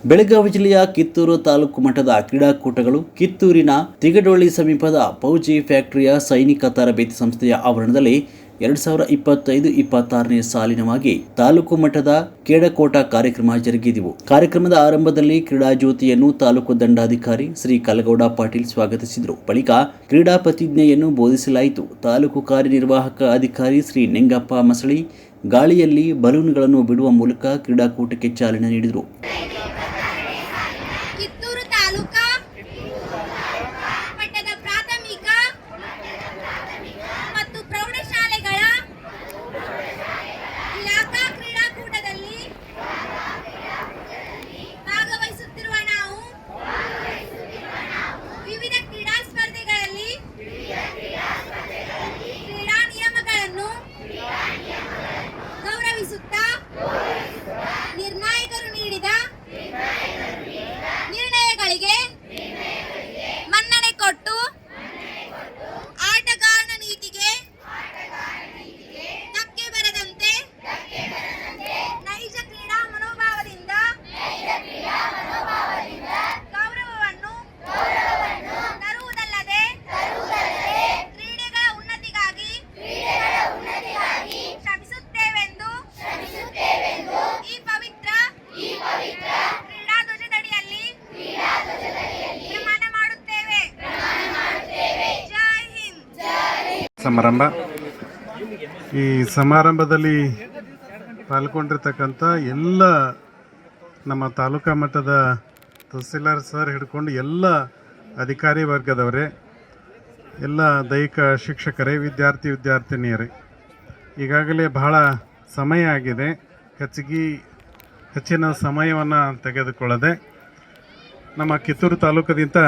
ಬೆಳಗಾವಿ ಜಿಲ್ಲೆಯ ಕಿತ್ತೂರು ತಾಲೂಕು ಮಟ್ಟದ ಕ್ರೀಡಾಕೂಟಗಳು ಕಿತ್ತೂರಿನ ತಿಗಡೊಳ್ಳಿ ಸಮೀಪದ ಫೌಜಿ ಫ್ಯಾಕ್ಟರಿಯ ಸೈನಿಕ ತರಬೇತಿ ಸಂಸ್ಥೆಯ ಆವರಣದಲ್ಲಿ 2025-26ನೇ ಸಾಲಿನವಾಗಿ ತಾಲೂಕು ಮಟ್ಟದ ಕ್ರೀಡಾಕೂಟ ಕಾರ್ಯಕ್ರಮ ಜರುಗಿದವು. ಕಾರ್ಯಕ್ರಮದ ಆರಂಭದಲ್ಲಿ ಕ್ರೀಡಾ ಜ್ಯೋತಿಯನ್ನು ತಾಲೂಕು ದಂಡಾಧಿಕಾರಿ ಶ್ರೀ ಕಲಗೌಡ ಪಾಟೀಲ್ ಸ್ವಾಗತಿಸಿದರು. ಬಳಿಕ ಕ್ರೀಡಾ ಪ್ರತಿಜ್ಞೆಯನ್ನು ಬೋಧಿಸಲಾಯಿತು. ತಾಲೂಕು ಕಾರ್ಯನಿರ್ವಾಹಕ ಅಧಿಕಾರಿ ಶ್ರೀ ನಿಂಗಪ್ಪ ಮಸಳಿ ಗಾಳಿಯಲ್ಲಿ ಬಲೂನ್ಗಳನ್ನು ಬಿಡುವ ಮೂಲಕ ಕ್ರೀಡಾಕೂಟಕ್ಕೆ ಚಾಲನೆ ನೀಡಿದರು. ಕಿತ್ತೂರು ತಾಲೂಕಾ ಮಟ್ಟದ ಪ್ರಾಥಮಿಕ ಮತ್ತು ಪ್ರೌಢಶಾಲೆಗಳ ಇಲಾಖಾ ಕ್ರೀಡಾಕೂಟದಲ್ಲಿ ಭಾಗವಹಿಸುತ್ತಿರುವ ನಾವು ವಿವಿಧ ಕ್ರೀಡಾ ಸ್ಪರ್ಧೆಗಳಲ್ಲಿ ಕ್ರೀಡಾ ನಿಯಮಗಳನ್ನು ಗೌರವಿಸುತ್ತಾ ನಿರ್ಣಾಯಕರು ನೀಡಿದ ನಿರ್ಣಯಗಳಿಗೆ ಮನ್ನಣೆ ಕೊಟ್ಟು ಆಟಗಾರನ ನೀತಿಗೆ ಧಕ್ಕೆ ಬರದಂತೆ ನೈಜ ಕ್ರೀಡಾ ಮನೋಭಾವದಿಂದ ಗೌರವವನ್ನು ತರುವುದಲ್ಲದೆ ಕ್ರೀಡೆಗಳ ಉನ್ನತಿಗಾಗಿ ಶ್ರಮಿಸುತ್ತೇವೆಂದು ಈ ಪವಿತ್ರ ಕ್ರೀಡಾ ಧ್ವಜದಡಿಯಲ್ಲಿ ಪ್ರಮಾಣ ಮಾಡುತ್ತೇವೆ. ಜೈ ಹಿಂದ್. ಸಮಾರಂಭ. ಈ ಸಮಾರಂಭದಲ್ಲಿ ಪಾಲ್ಗೊಂಡಿರ್ತಕ್ಕಂಥ ಎಲ್ಲ ನಮ್ಮ ತಾಲೂಕಾ ಮಟ್ಟದ ತಹಸೀಲ್ದಾರ್ ಸರ್ ಹಿಡ್ಕೊಂಡು ಎಲ್ಲ ಅಧಿಕಾರಿ ವರ್ಗದವರೇ, ಎಲ್ಲ ದೈಹಿಕ ಶಿಕ್ಷಕರೇ, ವಿದ್ಯಾರ್ಥಿನಿಯರೇ, ಈಗಾಗಲೇ ಬಹಳ ಸಮಯ ಆಗಿದೆ. ಹೆಚ್ಚಿನ ಸಮಯವನ್ನು ತೆಗೆದುಕೊಳ್ಳದೆ ನಮ್ಮ ಕಿತ್ತೂರು ತಾಲೂಕದಿಂದ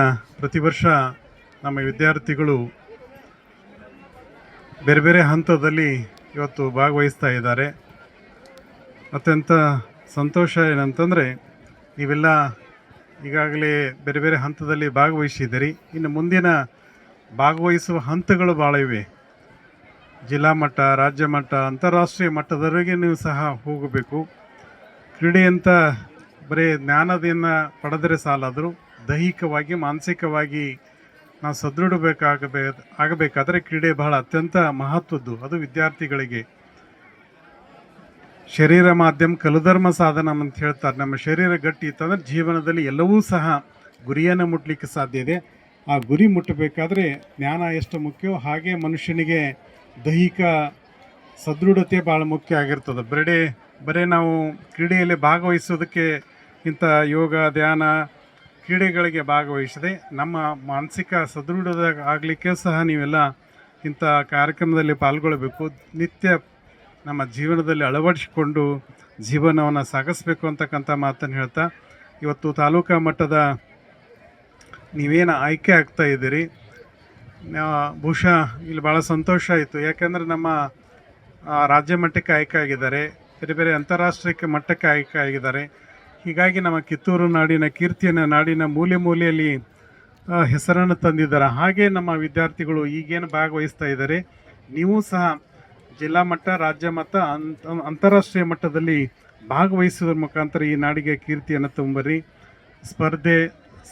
ಪ್ರತಿ ವರ್ಷ ನಮ್ಮ ವಿದ್ಯಾರ್ಥಿಗಳು ಬೇರೆ ಬೇರೆ ಹಂತದಲ್ಲಿ ಇವತ್ತು ಭಾಗವಹಿಸ್ತಾ ಇದ್ದಾರೆ. ಅತ್ಯಂತ ಸಂತೋಷ ಏನಂತಂದರೆ ನೀವೆಲ್ಲ ಈಗಾಗಲೇ ಬೇರೆ ಬೇರೆ ಹಂತದಲ್ಲಿ ಭಾಗವಹಿಸಿದ್ದೀರಿ. ಇನ್ನು ಮುಂದಿನ ಭಾಗವಹಿಸುವ ಹಂತಗಳು ಭಾಳ ಇವೆ. ಜಿಲ್ಲಾ ಮಟ್ಟ, ರಾಜ್ಯ ಮಟ್ಟ, ಅಂತಾರಾಷ್ಟ್ರೀಯ ಮಟ್ಟದವರೆಗೆ ನೀವು ಸಹ ಹೋಗಬೇಕು. ಕ್ರೀಡೆ ಅಂತ ಬರೀ ಜ್ಞಾನದಿಂದ ಪಡೆದರೆ ಸಾಲಾದರೂ ದೈಹಿಕವಾಗಿ, ಮಾನಸಿಕವಾಗಿ ನಾವು ಆಗಬೇಕಾದರೆ ಕ್ರೀಡೆ ಬಹಳ ಅತ್ಯಂತ ಮಹತ್ವದ್ದು. ಅದು ವಿದ್ಯಾರ್ಥಿಗಳಿಗೆ ಶರೀರ ಮಾಧ್ಯಮ ಕಲುಧರ್ಮ ಸಾಧನ ಅಂತ ಹೇಳ್ತಾರೆ. ನಮ್ಮ ಶರೀರ ಗಟ್ಟಿ ಇತ್ತಂದರೆ ಜೀವನದಲ್ಲಿ ಎಲ್ಲವೂ ಸಹ ಗುರಿಯನ್ನು ಮುಟ್ಟಲಿಕ್ಕೆ ಸಾಧ್ಯ ಇದೆ. ಆ ಗುರಿ ಮುಟ್ಟಬೇಕಾದ್ರೆ ಜ್ಞಾನ ಎಷ್ಟು ಮುಖ್ಯವೋ ಹಾಗೆ ಮನುಷ್ಯನಿಗೆ ದೈಹಿಕ ಸದೃಢತೆ ಭಾಳ ಮುಖ್ಯ ಆಗಿರ್ತದೆ. ಬರೀ ನಾವು ಕ್ರೀಡೆಯಲ್ಲಿ ಭಾಗವಹಿಸೋದಕ್ಕೆ ಇಂಥ ಯೋಗ, ಧ್ಯಾನ, ಕ್ರೀಡೆಗಳಿಗೆ ಭಾಗವಹಿಸದೆ ನಮ್ಮ ಮಾನಸಿಕ ಸದೃಢತೆ ಆಗಲಿಕ್ಕೆ ಸಹ ನೀವೆಲ್ಲ ಇಂಥ ಕಾರ್ಯಕ್ರಮದಲ್ಲಿ ಪಾಲ್ಗೊಳ್ಳಬೇಕು. ನಿತ್ಯ ನಮ್ಮ ಜೀವನದಲ್ಲಿ ಅಳವಡಿಸಿಕೊಂಡು ಜೀವನವನ್ನು ಸಾಗಿಸ್ಬೇಕು ಅಂತಕ್ಕಂಥ ಮಾತನ್ನು ಹೇಳ್ತಾ, ಇವತ್ತು ತಾಲೂಕಾ ಮಟ್ಟದ ನೀವೇನು ಆಯ್ಕೆ ಆಗ್ತಾ ಇದ್ದೀರಿ, ಬಹುಶಃ ಇಲ್ಲಿ ಭಾಳ ಸಂತೋಷ ಆಯಿತು. ಯಾಕೆಂದರೆ ನಮ್ಮ ರಾಜ್ಯ ಮಟ್ಟಕ್ಕೆ ಆಯ್ಕೆ ಆಗಿದ್ದಾರೆ, ಬೇರೆ ಬೇರೆ ಅಂತಾರಾಷ್ಟ್ರೀಯ ಮಟ್ಟಕ್ಕೆ ಆಯ್ಕೆ ಆಗಿದ್ದಾರೆ. ಹೀಗಾಗಿ ನಮ್ಮ ಕಿತ್ತೂರು ನಾಡಿನ ಕೀರ್ತಿಯನ್ನು ನಾಡಿನ ಮೂಲೆಯಲ್ಲಿ ಹೆಸರನ್ನು ತಂದಿದ್ದಾರೆ. ಹಾಗೆ ನಮ್ಮ ವಿದ್ಯಾರ್ಥಿಗಳು ಈಗೇನು ಭಾಗವಹಿಸ್ತಾ ಇದ್ದಾರೆ, ನೀವು ಸಹ ಜಿಲ್ಲಾ ಮಟ್ಟ, ರಾಜ್ಯ ಮಟ್ಟ, ಅಂತಾರಾಷ್ಟ್ರೀಯ ಮಟ್ಟದಲ್ಲಿ ಭಾಗವಹಿಸೋದ್ರ ಮುಖಾಂತರ ಈ ನಾಡಿಗೆ ಕೀರ್ತಿಯನ್ನು ತುಂಬರಿ. ಸ್ಪರ್ಧೆ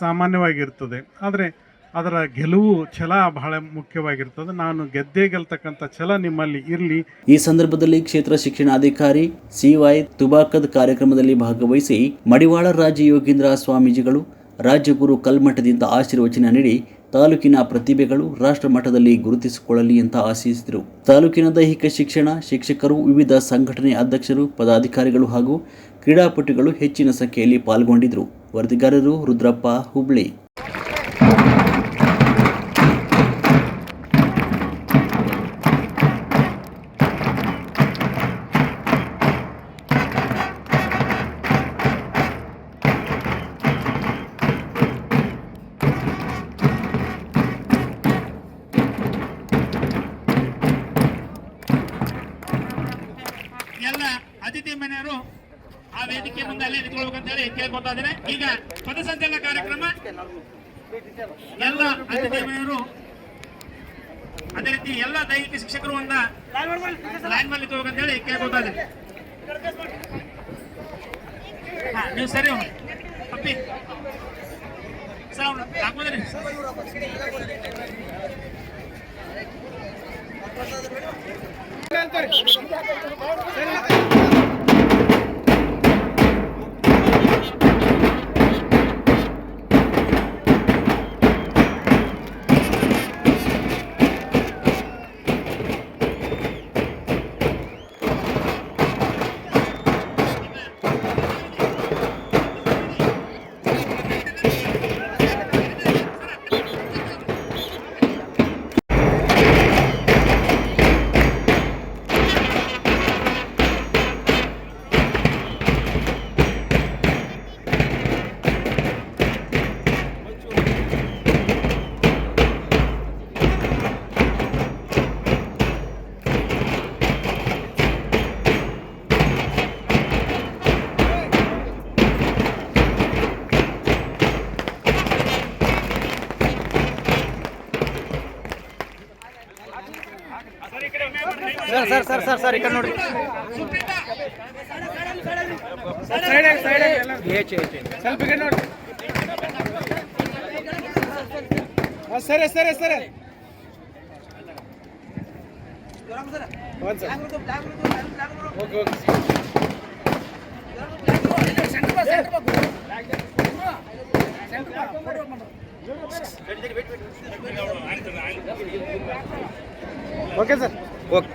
ಸಾಮಾನ್ಯವಾಗಿರ್ತದೆ, ಆದರೆ ಅದರ ಗೆಲುವು ಛಲ ಬಹಳ ಮುಖ್ಯವಾಗಿರ್ತದೆ. ನಾನು ಗೆಲ್ತಕ್ಕಂಥ ಛಲ ನಿಮ್ಮಲ್ಲಿ ಇರಲಿ. ಈ ಸಂದರ್ಭದಲ್ಲಿ ಕ್ಷೇತ್ರ ಶಿಕ್ಷಣಾಧಿಕಾರಿ CY ತುಬಾಕದ್ ಕಾರ್ಯಕ್ರಮದಲ್ಲಿ ಭಾಗವಹಿಸಿ ಮಡಿವಾಳ ರಾಜ ಯೋಗೀಂದ್ರ ಸ್ವಾಮೀಜಿಗಳು ರಾಜ್ಯಗುರು ಕಲ್ಮಠದಿಂದ ಆಶೀರ್ವಚನ ನೀಡಿ ತಾಲೂಕಿನ ಪ್ರತಿಭೆಗಳು ರಾಷ್ಟ್ರ ಮಟ್ಟದಲ್ಲಿ ಗುರುತಿಸಿಕೊಳ್ಳಲಿ ಅಂತ ಆಶಿಸಿದರು. ತಾಲೂಕಿನ ದೈಹಿಕ ಶಿಕ್ಷಣ ಶಿಕ್ಷಕರು, ವಿವಿಧ ಸಂಘಟನೆ ಅಧ್ಯಕ್ಷರು, ಪದಾಧಿಕಾರಿಗಳು ಹಾಗೂ ಕ್ರೀಡಾಪಟುಗಳು ಹೆಚ್ಚಿನ ಸಂಖ್ಯೆಯಲ್ಲಿ ಪಾಲ್ಗೊಂಡಿದ್ದರು. ವರದಿಗಾರರು ರುದ್ರಪ್ಪ, ಹುಬ್ಳಿ. ಎಲ್ಲ ಅತಿಥಿ ಮನೆಯವರು ಆ ವೇದಿಕೆ ಮುಂದೆ ಅಲ್ಲೇ ನಿಂತ್ಕೊಳ್ಬೇಕಂತ ಹೇಳಿ ಕೇಳ್ಕೊತಾ ಇದ್ದೇನೆ. ಈಗ ಪದಸಂಚಲನ ಕಾರ್ಯಕ್ರಮ ಎಲ್ಲ ಅತಿಥಿ ಮನೆಯವರು ಅದೇ ರೀತಿ ಎಲ್ಲ ದೈಹಿಕ ಶಿಕ್ಷಕರು ಒಂದ ಲೈನ್ ಮೇಲೆ ನಿಂತ್ಕೊಳ್ಬೇಕಂತ ಹೇಳಿ ಕೇಳ್ಕೊತಾ ಇದ್ದೇನೆ. ನೀವು ಸರಿ ಸರ್ ಈ ಕಡೆ ನೋಡ್ರಿ. ಸುಪ್ರೀತಾ ಸ್ವಲ್ಪ ಈ ಕಡೆ ನೋಡ್ರಿ. ಸರಿ ಸರಿ ಸರಿ ಓಕೆ ಓಕೆ ಸರ್ ಓಕೆ.